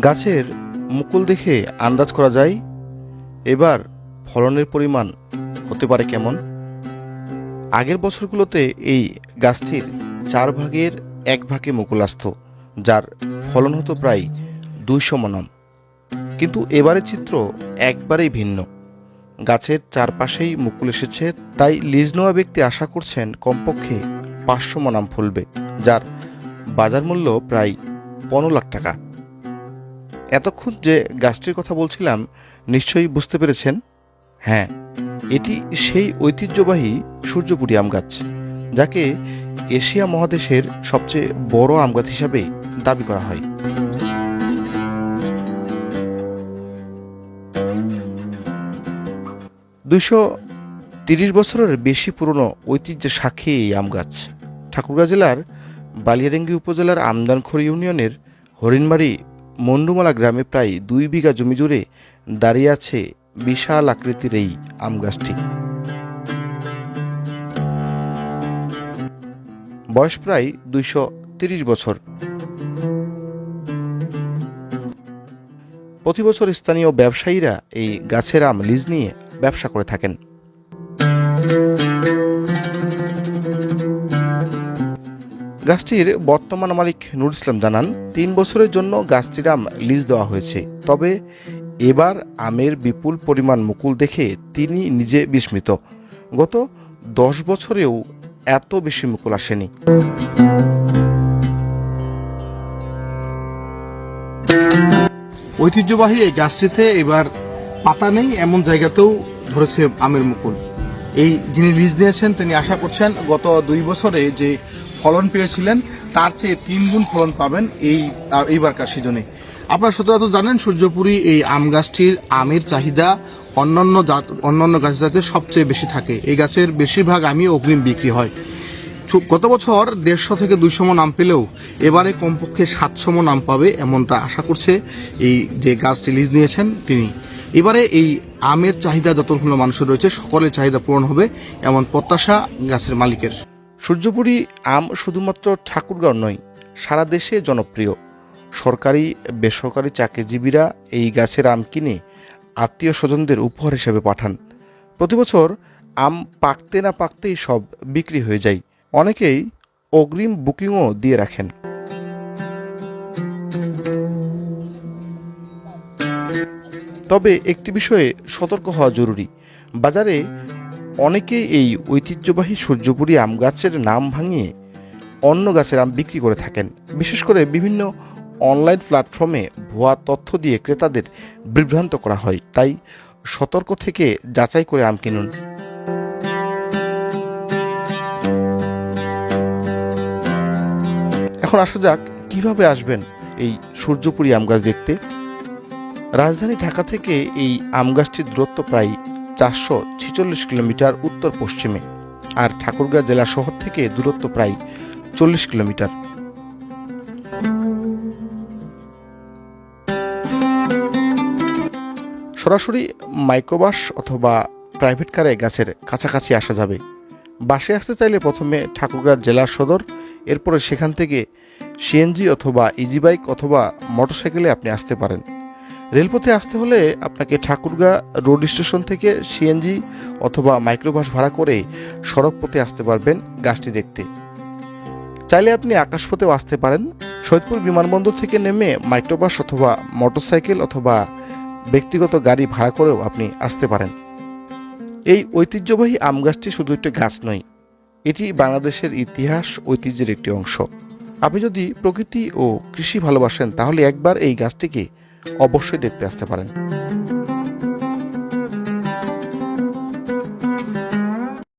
গাছের মুকুল দেখে আন্দাজ করা যায় এবার ফলনের পরিমাণ হতে পারে কেমন। আগের বছরগুলোতে এই গাছটির 1/4 মুকুল আসত, যার ফলন হতো প্রায় 200 মণ। কিন্তু এবারের চিত্র একবারেই ভিন্ন। গাছের চারপাশেই মুকুল এসেছে, তাই লিজ নেওয়া ব্যক্তি আশা করছেন কমপক্ষে 500 মণ ফলবে, যার বাজার মূল্য প্রায় 15 লাখ টাকা। এতক্ষণ যে গাছটির কথা বলছিলাম নিশ্চয়ই বুঝতে পেরেছেন। হ্যাঁ, এটি সেই ঐতিহ্যবাহী সূর্যপুরী আম গাছ, যাকে এশিয়া মহাদেশের সবচেয়ে বড় আম গাছ হিসাবে দাবি করা হয়। দুইশো 30 বছরের বেশি পুরনো ঐতিহ্যের সাক্ষী এই আম গাছ। ঠাকুরগাঁ জেলার বালিয়াডাঙ্গি উপজেলার আমদানখোর ইউনিয়নের হরিণবাড়ি মন্ডুমালা গ্রামে প্রায় 2 বিঘা জমি জুড়ে দাঁড়িয়ে আছে বিশাল আকৃতির এই আম গাছটি। বয়স প্রায় 230 বছর। প্রতি বছর স্থানীয় ব্যবসায়ীরা এই গাছের আম লিজ নিয়ে ব্যবসা করে থাকেন। গাছটির বর্তমান মালিক নুর ইসলাম জানান, 3 বছরের জন্য গাছটির আম লিজ দেওয়া হয়েছে। তবে এবার আমের বিপুল পরিমাণ মুকুল দেখে তিনি নিজে বিস্মিত। গত 10 বছরেও এত বেশি মুকুল আসেনি। ঐতিহ্যবাহী এই গাছটিতে এবার পাতা নেই এমন জায়গাতেও ধরেছে আমের মুকুল। এই যিনি লিজ নিয়েছেন তিনি আশা করছেন গত 2 বছরে যে ফলন পেয়েছিলেন তার চেয়ে 3 গুণ ফলন পাবেন এইবারকার সিজনে। আপনারা সচরাচর জানেন সূর্যপুরী এই আম গাছটির আমের চাহিদা অন্যান্য গাছ জাতের সবচেয়ে বেশি থাকে। এই গাছের বেশিরভাগ আমই অগ্রিম বিক্রি হয়। গত বছর 150 থেকে 200 মণ আম পেলেও এবারে কমপক্ষে 700 মণ আম পাবে এমনটা আশা করছে এই যে গাছটি লিজ নিয়েছেন তিনি। এবারে এই আমের চাহিদা যতগুলো মানুষের রয়েছে সকলের চাহিদা পূরণ হবে এমন প্রত্যাশা গাছের মালিকের। সূর্যপুরী আম শুধুমাত্র ঠাকুরগাঁও নয়, সারা দেশে জনপ্রিয়। সরকারি বেসরকারি চাকরিজীবীরা এই গাছের আম কিনে আত্মীয় স্বজনদের উপহার হিসেবে পাঠান। প্রতি বছর আম পাকতে না পাকতেই সব বিক্রি হয়ে যায়। অনেকেই অগ্রিম বুকিংও দিয়ে রাখেন। তবে একটি বিষয়ে সতর্ক হওয়া জরুরি। বাজারে অনেকেই এই ঐতিহ্যবাহী সূর্যপুরী আম গাছের নাম ভাঙিয়ে অন্য গাছের আম বিক্রি করে থাকেন। বিশেষ করে বিভিন্ন অনলাইন প্ল্যাটফর্মে ভুয়া তথ্য দিয়ে ক্রেতাদের বিভ্রান্ত করা হয়। তাই সতর্ক থেকে যাচাই করে আম কিনুন। এখন আসা যাক কিভাবে আসবেন এই সূর্যপুরী আম গাছ দেখতে। রাজধানী ঢাকা থেকে এই আম গাছটির দূরত্ব প্রায় 446 কিলোমিটার উত্তর পশ্চিমে, আর ঠাকুরগাঁ জেলা শহর থেকে দূরত্ব প্রায় 40 কিলোমিটার। সরাসরি মাইক্রোবাস অথবা প্রাইভেট কারে গাছের কাছাকাছি আসা যাবে। বাসে আসতে চাইলে প্রথমে ঠাকুরগাঁ জেলা সদর, এরপরে সেখান থেকে সিএনজি অথবা ইজি বাইক অথবা মোটরসাইকেলে আপনি আসতে পারেন। রেলপথে আসতে হলে আপনাকে ঠাকুরগাঁ রোড স্টেশন থেকে সিএনজি অথবা মাইক্রোবাস ভাড়া করে সড়ক পথে আসতে পারবেন গাছটি দেখতে। চাইলে আপনি আকাশপথেও আসতে পারেন। সৈয়দপুর বিমানবন্দর থেকে নেমে মাইক্রোবাস অথবা মোটরসাইকেল অথবা ব্যক্তিগত গাড়ি ভাড়া করেও আপনি আসতে পারেন। এই ঐতিহ্যবাহী আম গাছটি শুধু একটি গাছ নয়, এটি বাংলাদেশের ইতিহাস ঐতিহ্যের একটি অংশ। আপনি যদি প্রকৃতি ও কৃষি ভালোবাসেন তাহলে একবার এই গাছটিকে অবশ্যই দেখতে আসতে পারেন।